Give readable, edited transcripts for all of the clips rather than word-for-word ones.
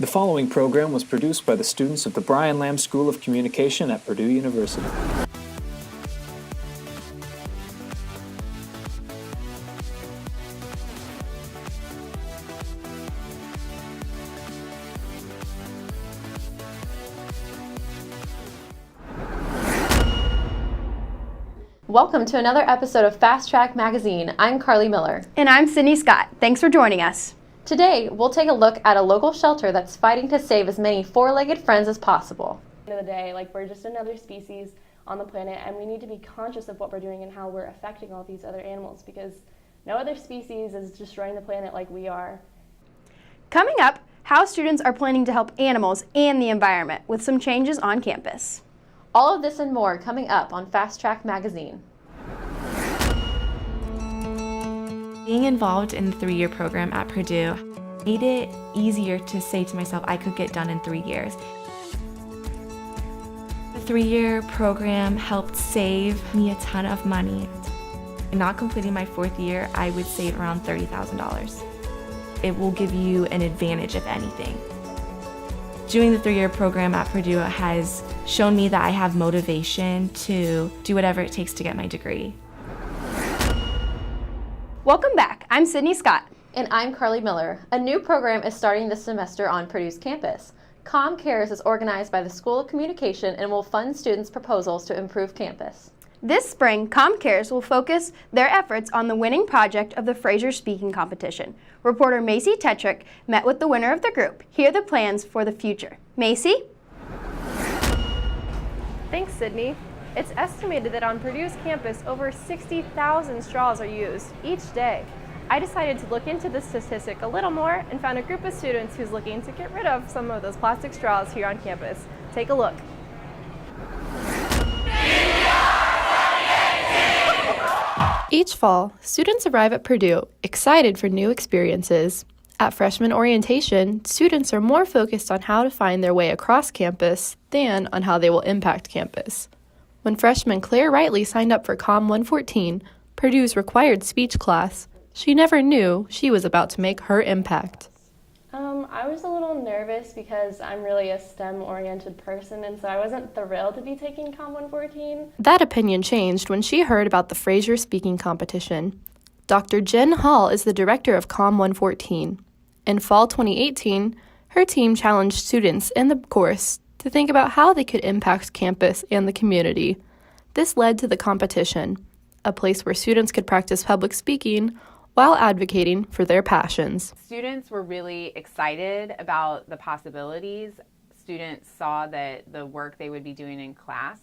The following program was produced by the students of the Brian Lamb School of Communication at Purdue University. Welcome to another episode of Fast Track Magazine. I'm Carly Miller. And I'm Sydney Scott. Thanks for joining us. Today, we'll take a look at a local shelter that's fighting to save as many four-legged friends as possible. At the end of the day, we're just another species on the planet, and we need to be conscious of what we're doing and how we're affecting all these other animals, because no other species is destroying the planet like we are. Coming up, how students are planning to help animals and the environment with some changes on campus. All of this and more coming up on Fast Track Magazine. Being involved in the 3-year program at Purdue made it easier to say to myself I could get done in 3 years. The 3-year program helped save me a ton of money. In not completing my 4th year, I would save around $30,000. It will give you an advantage, if anything. Doing the 3-year program at Purdue has shown me that I have motivation to do whatever it takes to get my degree. Welcome back. I'm Sydney Scott. And I'm Carly Miller. A new program is starting this semester on Purdue's campus. Com Cares is organized by the School of Communication and will fund students' proposals to improve campus. This spring, Com Cares will focus their efforts on the winning project of the Fraser Speaking Competition. Reporter Macy Tetrick met with the winner of the group. Here are the plans for the future. Macy? Thanks, Sydney. It's estimated that on Purdue's campus, over 60,000 straws are used each day. I decided to look into this statistic a little more and found a group of students who's looking to get rid of some of those plastic straws here on campus. Take a look. Each fall, students arrive at Purdue excited for new experiences. At freshman orientation, students are more focused on how to find their way across campus than on how they will impact campus. When freshman Claire Rightly signed up for COM 114, Purdue's required speech class, she never knew she was about to make her impact. I was a little nervous because I'm really a STEM-oriented person, and so I wasn't thrilled to be taking COM 114. That opinion changed when she heard about the Fraser Speaking Competition. Dr. Jen Hall is the director of COM 114. In fall 2018, her team challenged students in the course to think about how they could impact campus and the community. This led to the competition, a place where students could practice public speaking while advocating for their passions. Students were really excited about the possibilities. Students saw that the work they would be doing in class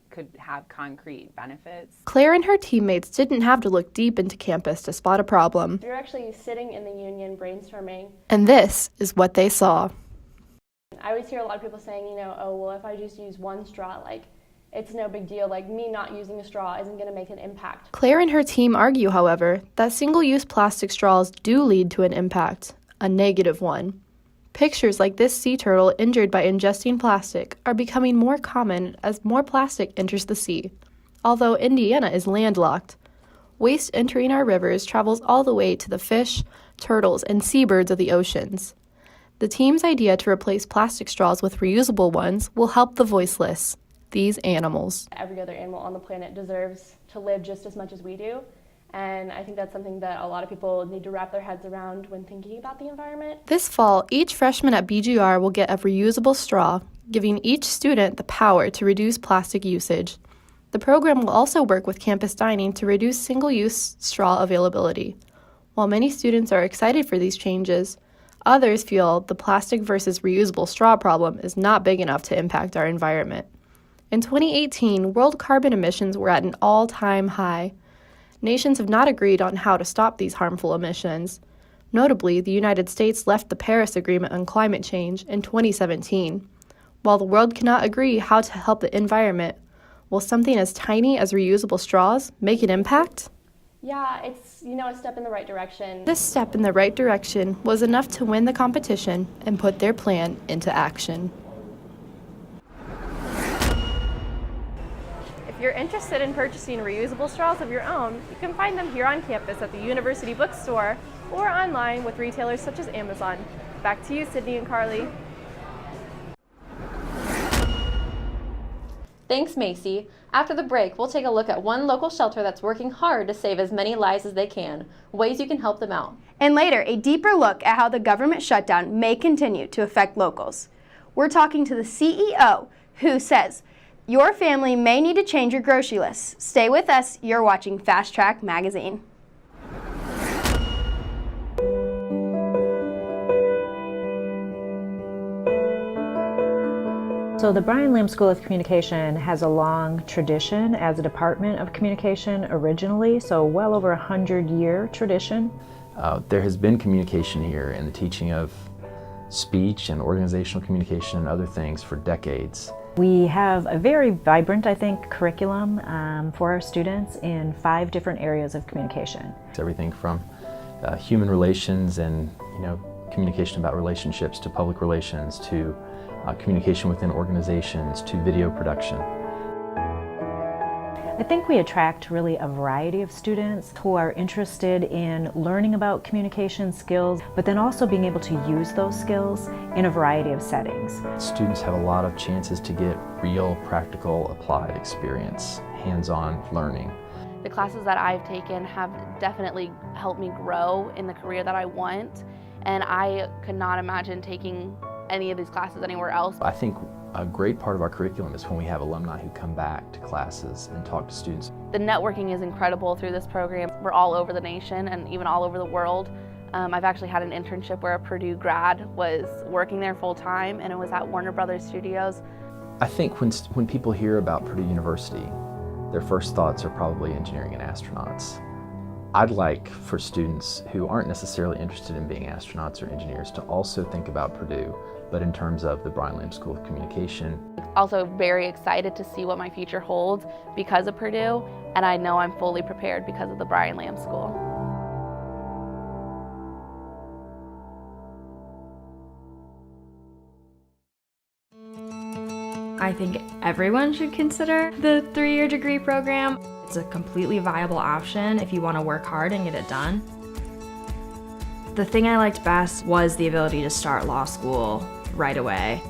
could have concrete benefits. Claire and her teammates didn't have to look deep into campus to spot a problem. We were actually sitting in the union brainstorming. And this is what they saw. I always hear a lot of people saying, oh, well, if I just use one straw, it's no big deal. Me not using a straw isn't going to make an impact. Claire and her team argue, however, that single-use plastic straws do lead to an impact, a negative one. Pictures like this sea turtle injured by ingesting plastic are becoming more common as more plastic enters the sea. Although Indiana is landlocked, waste entering our rivers travels all the way to the fish, turtles, and seabirds of the oceans. The team's idea to replace plastic straws with reusable ones will help the voiceless, these animals. Every other animal on the planet deserves to live just as much as we do. And I think that's something that a lot of people need to wrap their heads around when thinking about the environment. This fall, each freshman at BGR will get a reusable straw, giving each student the power to reduce plastic usage. The program will also work with campus dining to reduce single-use straw availability. While many students are excited for these changes, others feel the plastic versus reusable straw problem is not big enough to impact our environment. In 2018, world carbon emissions were at an all-time high. Nations have not agreed on how to stop these harmful emissions. Notably, the United States left the Paris Agreement on climate change in 2017. While the world cannot agree how to help the environment, will something as tiny as reusable straws make an impact? Yeah, it's, a step in the right direction. This step in the right direction was enough to win the competition and put their plan into action. If you're interested in purchasing reusable straws of your own, you can find them here on campus at the University Bookstore or online with retailers such as Amazon. Back to you, Sydney and Carly. Thanks, Macy. After the break, we'll take a look at one local shelter that's working hard to save as many lives as they can, ways you can help them out. And later, a deeper look at how the government shutdown may continue to affect locals. We're talking to the CEO, who says, your family may need to change your grocery list. Stay with us, you're watching Fast Track Magazine. So the Brian Lamb School of Communication has a long tradition as a department of communication originally, so well over 100-year tradition. There has been communication here in the teaching of speech and organizational communication and other things for decades. We have a very vibrant, I think, curriculum for our students in 5 different areas of communication. It's everything from human relations and communication about relationships to public relations to communication within organizations to video production. I think we attract really a variety of students who are interested in learning about communication skills, but then also being able to use those skills in a variety of settings. Students have a lot of chances to get real, practical, applied experience, hands-on learning. The classes that I've taken have definitely helped me grow in the career that I want, and I could not imagine taking any of these classes anywhere else. I think a great part of our curriculum is when we have alumni who come back to classes and talk to students. The networking is incredible through this program. We're all over the nation and even all over the world. I've actually had an internship where a Purdue grad was working there full time, and it was at Warner Brothers Studios. I think when people hear about Purdue University, their first thoughts are probably engineering and astronauts. I'd like for students who aren't necessarily interested in being astronauts or engineers to also think about Purdue, but in terms of the Brian Lamb School of Communication. Also very excited to see what my future holds because of Purdue, and I know I'm fully prepared because of the Brian Lamb School. I think everyone should consider the 3-year degree program. It's a completely viable option if you want to work hard and get it done. The thing I liked best was the ability to start law school right away.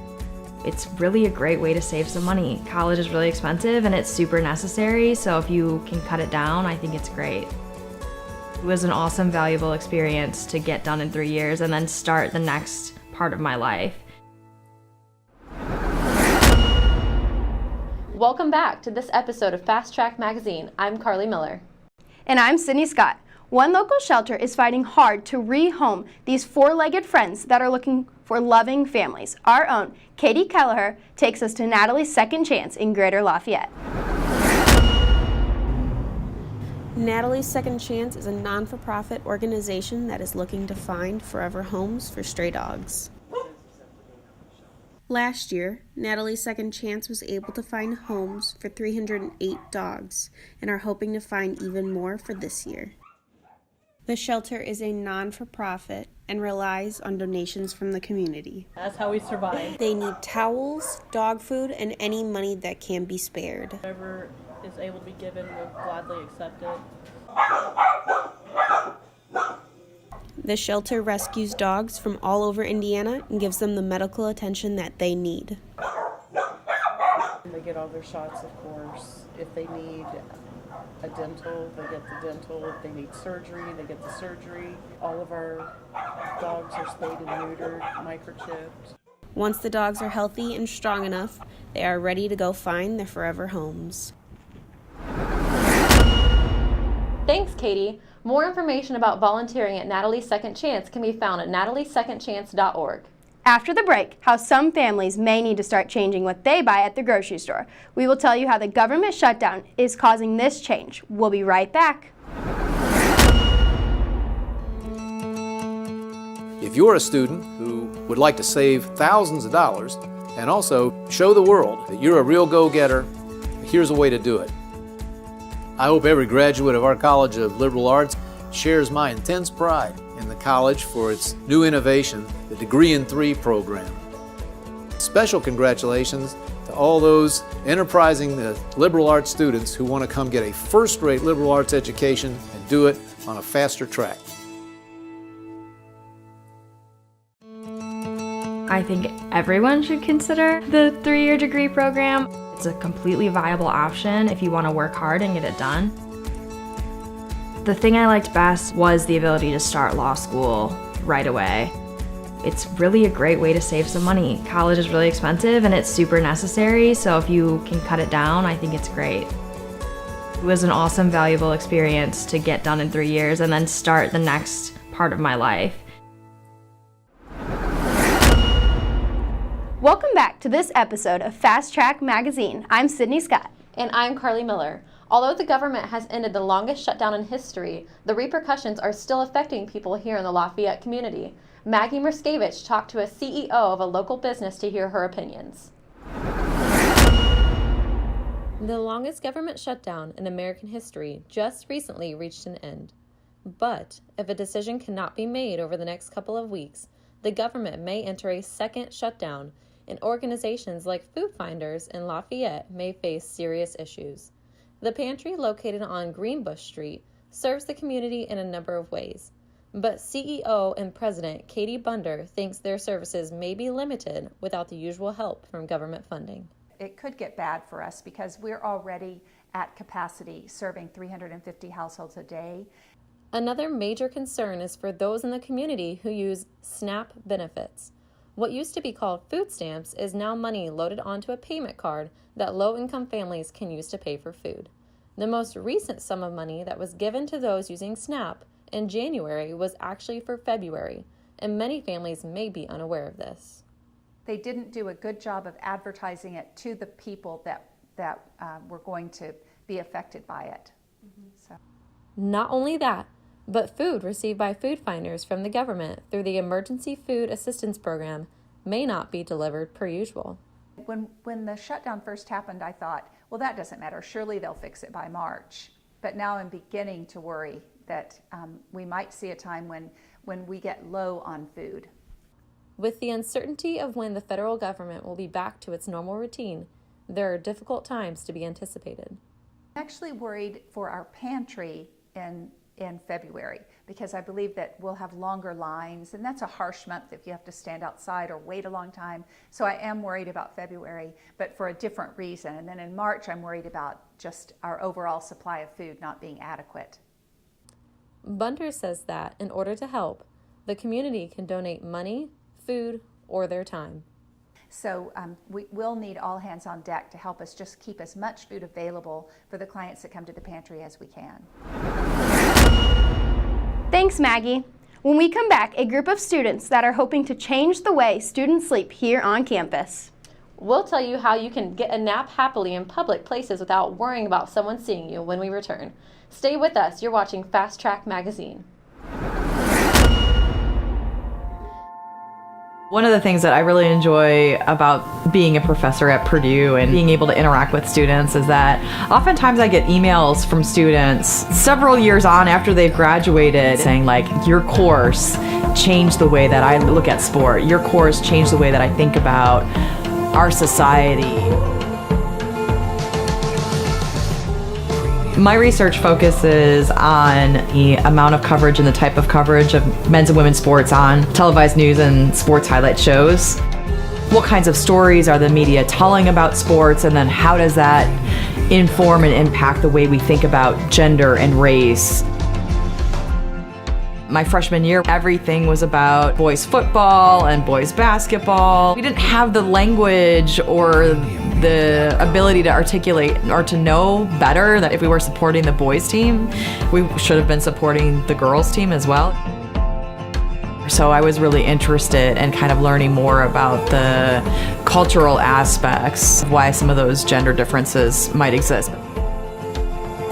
It's really a great way to save some money. College is really expensive and it's super necessary, so if you can cut it down, I think it's great. It was an awesome, valuable experience to get done in 3 years and then start the next part of my life. Welcome back to this episode of Fast Track Magazine. I'm Carly Miller. And I'm Sydney Scott. One local shelter is fighting hard to rehome these 4-legged friends that are looking for loving families. Our own Katie Kelleher takes us to Natalie's Second Chance in Greater Lafayette. Natalie's Second Chance is a non-for-profit organization that is looking to find forever homes for stray dogs. Last year, Natalie's Second Chance was able to find homes for 308 dogs and are hoping to find even more for this year. The shelter is a non-for-profit and relies on donations from the community. That's how we survive. They need towels, dog food, and any money that can be spared. Whatever is able to be given, we'll gladly accept it. The shelter rescues dogs from all over Indiana and gives them the medical attention that they need. They get all their shots, of course. If they need a dental, they get the dental. If they need surgery, they get the surgery. All of our dogs are spayed and neutered, microchipped. Once the dogs are healthy and strong enough, they are ready to go find their forever homes. Thanks, Katie. More information about volunteering at Natalie's Second Chance can be found at nataliesecondchance.org. After the break, how some families may need to start changing what they buy at the grocery store. We will tell you how the government shutdown is causing this change. We'll be right back. If you're a student who would like to save thousands of dollars and also show the world that you're a real go-getter, here's a way to do it. I hope every graduate of our College of Liberal Arts shares my intense pride in the college for its new innovation, the Degree in 3 program. special congratulations to all those enterprising liberal arts students who want to come get a first-rate liberal arts education and do it on a faster track. I think everyone should consider the 3-year degree program. It's a completely viable option if you want to work hard and get it done. The thing I liked best was the ability to start law school right away. It's really a great way to save some money. College is really expensive and it's super necessary, so if you can cut it down, I think it's great. It was an awesome, valuable experience to get done in 3 years and then start the next part of my life. Welcome back to this episode of Fast Track Magazine. I'm Sydney Scott. And I'm Carly Miller. Although the government has ended the longest shutdown in history, the repercussions are still affecting people here in the Lafayette community. Maggie Merskevich talked to a CEO of a local business to hear her opinions. The longest government shutdown in American history just recently reached an end. But if a decision cannot be made over the next couple of weeks, the government may enter a second shutdown, and organizations like Food Finders in Lafayette may face serious issues. The pantry, located on Greenbush Street, serves the community in a number of ways, but CEO and President Katie Bunder thinks their services may be limited without the usual help from government funding. It could get bad for us because we're already at capacity, serving 350 households a day. Another major concern is for those in the community who use SNAP benefits. What used to be called food stamps is now money loaded onto a payment card that low-income families can use to pay for food. The most recent sum of money that was given to those using SNAP in January was actually for February, and many families may be unaware of this. They didn't do a good job of advertising it to the people that were going to be affected by it. So. Not only that, but food received by Food Finders from the government through the Emergency Food Assistance Program may not be delivered per usual. When the shutdown first happened, I thought, well, that doesn't matter. Surely they'll fix it by March. But now I'm beginning to worry that we might see a time when we get low on food. With the uncertainty of when the federal government will be back to its normal routine, there are difficult times to be anticipated. I'm actually worried for our pantry in February, because I believe that we'll have longer lines, and that's a harsh month if you have to stand outside or wait a long time. So I am worried about February, but for a different reason. And then in March, I'm worried about just our overall supply of food not being adequate. Bunder says that in order to help, the community can donate money, food, or their time. So we will need all hands on deck to help us just keep as much food available for the clients that come to the pantry as we can. Thanks, Maggie. When we come back, a group of students that are hoping to change the way students sleep here on campus. We'll tell you how you can get a nap happily in public places without worrying about someone seeing you when we return. Stay with us. You're watching Fast Track Magazine. One of the things that I really enjoy about being a professor at Purdue and being able to interact with students is that oftentimes I get emails from students several years on after they've graduated saying like, your course changed the way that I look at sport. Your course changed the way that I think about our society. My research focuses on the amount of coverage and the type of coverage of men's and women's sports on televised news and sports highlight shows. What kinds of stories are the media telling about sports, and then how does that inform and impact the way we think about gender and race? My freshman year, everything was about boys football and boys basketball. We didn't have the language or the ability to articulate or to know better that if we were supporting the boys team, we should have been supporting the girls team as well. So I was really interested in kind of learning more about the cultural aspects of why some of those gender differences might exist.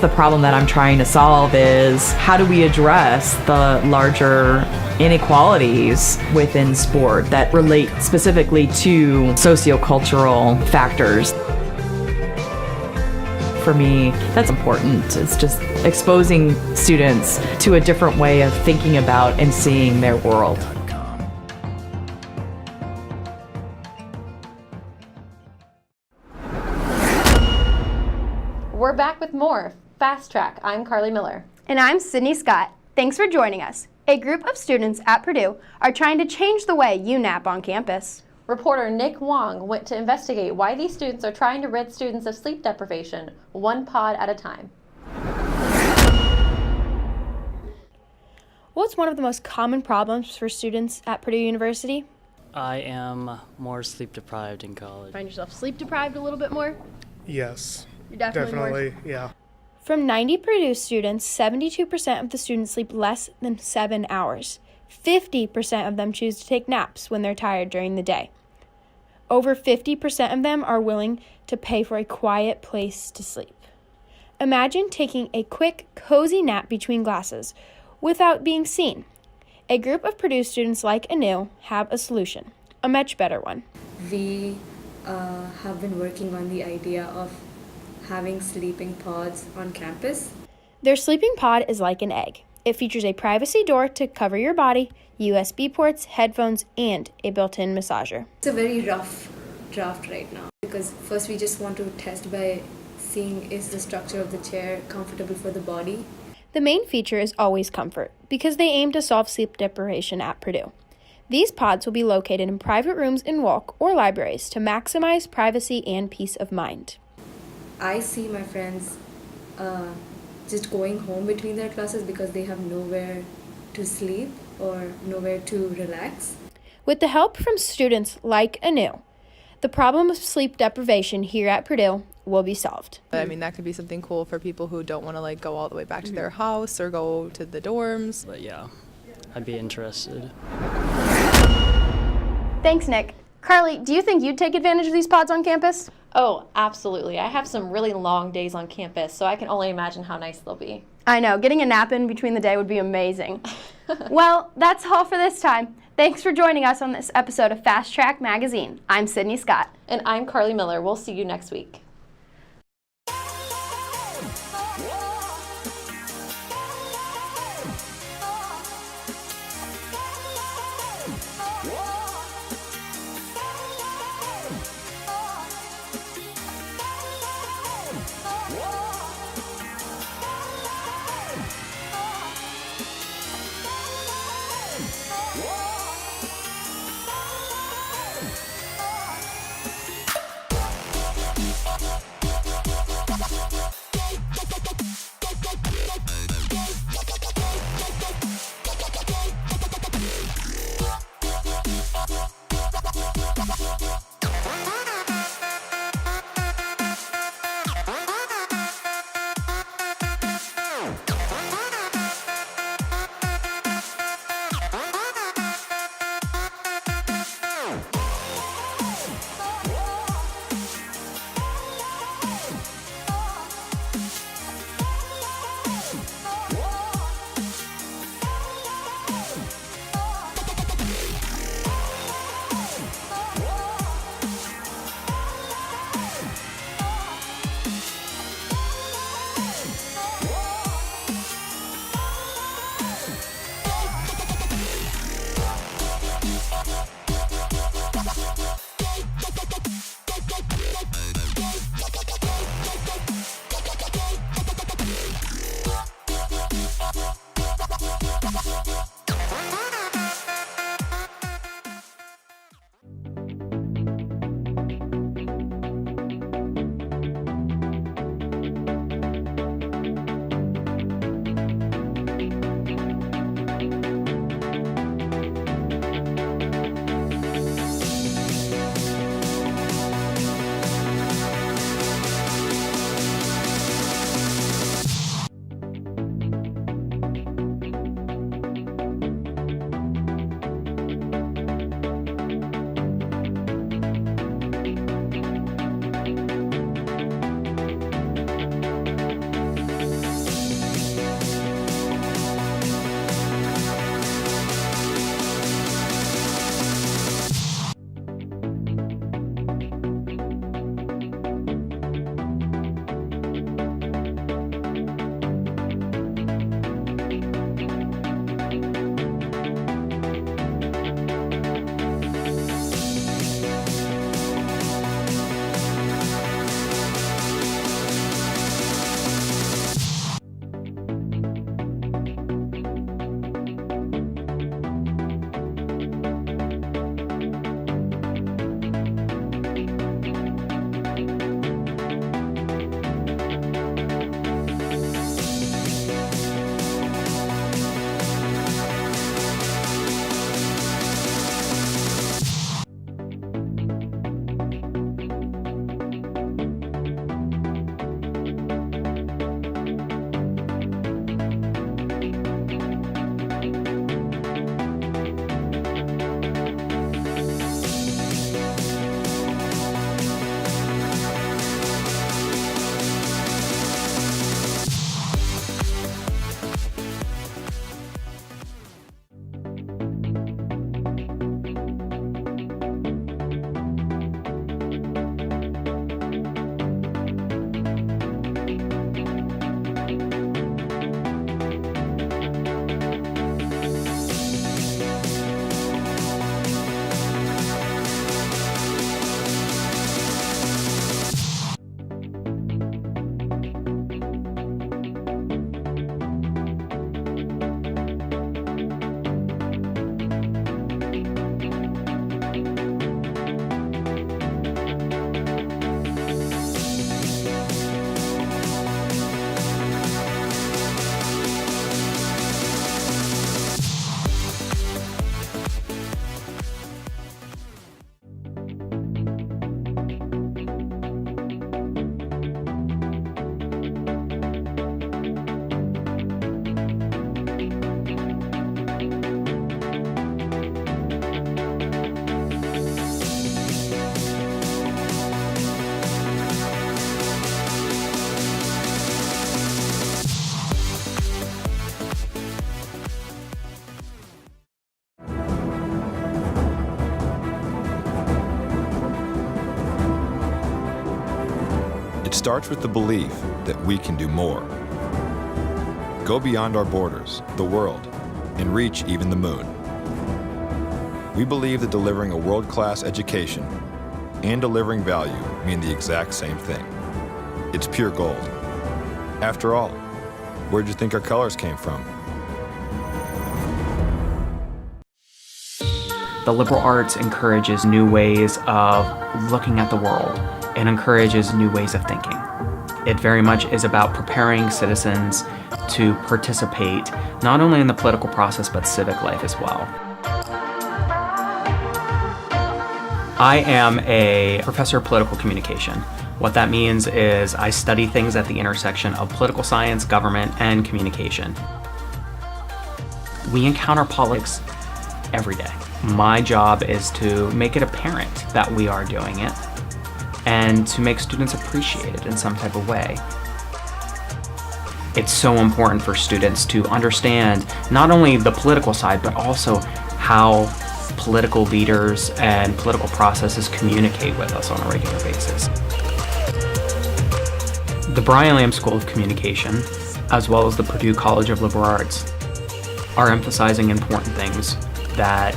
The problem that I'm trying to solve is how do we address the larger inequalities within sport that relate specifically to sociocultural factors. For me, that's important. It's just exposing students to a different way of thinking about and seeing their world. We're back with more Fast Track. I'm Carly Miller. And I'm Sydney Scott. Thanks for joining us. A group of students at Purdue are trying to change the way you nap on campus. Reporter Nick Wong went to investigate why these students are trying to rid students of sleep deprivation, one pod at a time. What's one of the most common problems for students at Purdue University? I am more sleep deprived in college. Find yourself sleep deprived a little bit more? Yes. You're definitely yeah. From 90 Purdue students, 72% of the students sleep less than 7 hours. 50% of them choose to take naps when they're tired during the day. Over 50% of them are willing to pay for a quiet place to sleep. Imagine taking a quick, cozy nap between classes without being seen. A group of Purdue students like Anu have a solution, a much better one. We have been working on the idea of having sleeping pods on campus. Their sleeping pod is like an egg. It features a privacy door to cover your body, USB ports, headphones, and a built-in massager. It's a very rough draft right now because first we just want to test by seeing is the structure of the chair comfortable for the body. The main feature is always comfort because they aim to solve sleep deprivation at Purdue. These pods will be located in private rooms in Walk or libraries to maximize privacy and peace of mind. I see my friends just going home between their classes because they have nowhere to sleep or nowhere to relax. With the help from students like Anu, the problem of sleep deprivation here at Purdue will be solved. I mean, that could be something cool for people who don't want to go all the way back to their house or go to the dorms. But yeah, I'd be interested. Thanks, Nick. Carly, do you think you'd take advantage of these pods on campus? Oh, absolutely. I have some really long days on campus, so I can only imagine how nice they'll be. I know, getting a nap in between the day would be amazing. Well, that's all for this time. Thanks for joining us on this episode of Fast Track Magazine. I'm Sydney Scott. And I'm Carly Miller. We'll see you next week. It starts with the belief that we can do more. Go beyond our borders, the world, and reach even the moon. We believe that delivering a world-class education and delivering value mean the exact same thing. It's pure gold. After all, where'd you think our colors came from? The liberal arts encourages new ways of looking at the world and encourages new ways of thinking. It very much is about preparing citizens to participate not only in the political process but civic life as well. I am a professor of political communication. What that means is I study things at the intersection of political science, government, and communication. We encounter politics every day. My job is to make it apparent that we are doing it and to make students appreciate it in some type of way. It's so important for students to understand not only the political side, but also how political leaders and political processes communicate with us on a regular basis. The Brian Lamb School of Communication, as well as the Purdue College of Liberal Arts, are emphasizing important things that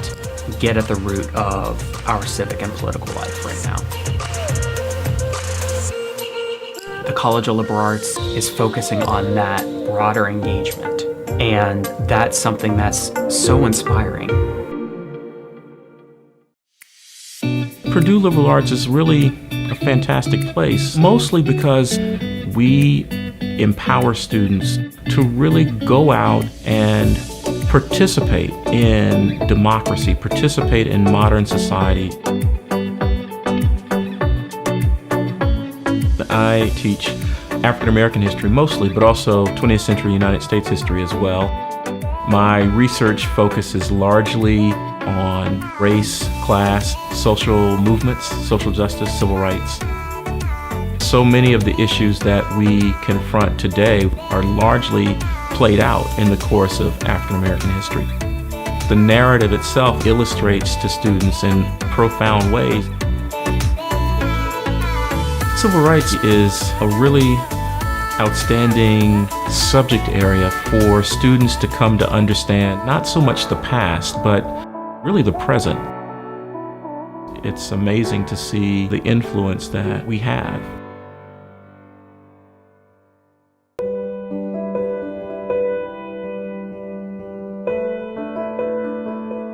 get at the root of our civic and political life right now. The College of Liberal Arts is focusing on that broader engagement, and that's something that's so inspiring. Purdue Liberal Arts is really a fantastic place, mostly because we empower students to really go out and participate in democracy, participate in modern society. I teach African American history mostly, but also 20th century United States history as well. My research focuses largely on race, class, social movements, social justice, civil rights. So many of the issues that we confront today are largely played out in the course of African American history. The narrative itself illustrates to students in profound ways. Civil rights is a really outstanding subject area for students to come to understand not so much the past, but really the present. It's amazing to see the influence that we have.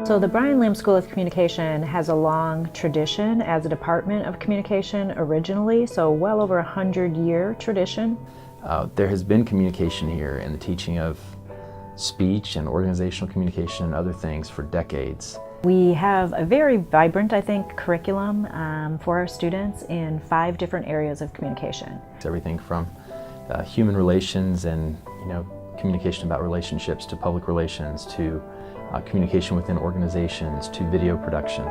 So the Brian Lamb School of Communication has a long tradition as a department of communication originally, so well over 100-year tradition. There has been communication here in the teaching of speech and organizational communication and other things for decades. We have a very vibrant, I think, curriculum for our students in 5 different areas of communication. It's everything from human relations and communication about relationships to public relations to communication within organizations to video production.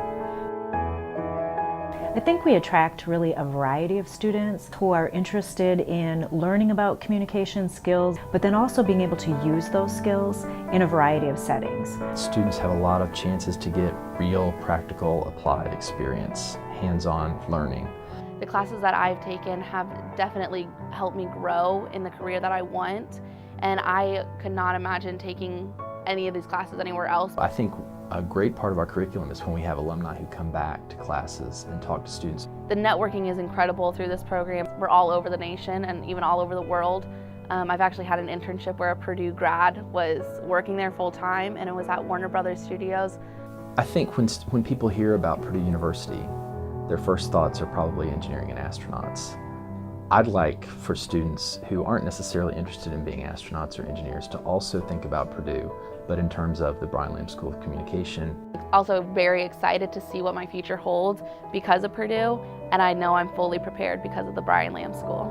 I think we attract really a variety of students who are interested in learning about communication skills, but then also being able to use those skills in a variety of settings. Students have a lot of chances to get real, practical, applied experience, hands-on learning. The classes that I've taken have definitely helped me grow in the career that I want, and I could not imagine taking any of these classes anywhere else. I think a great part of our curriculum is when we have alumni who come back to classes and talk to students. The networking is incredible through this program. We're all over the nation and even all over the world. I've actually had an internship where a Purdue grad was working there full time, and it was at Warner Brothers Studios. I think when people hear about Purdue University, their first thoughts are probably engineering and astronauts. I'd like for students who aren't necessarily interested in being astronauts or engineers to also think about Purdue, but in terms of the Brian Lamb School of Communication. Also very excited to see what my future holds because of Purdue, and I know I'm fully prepared because of the Brian Lamb School.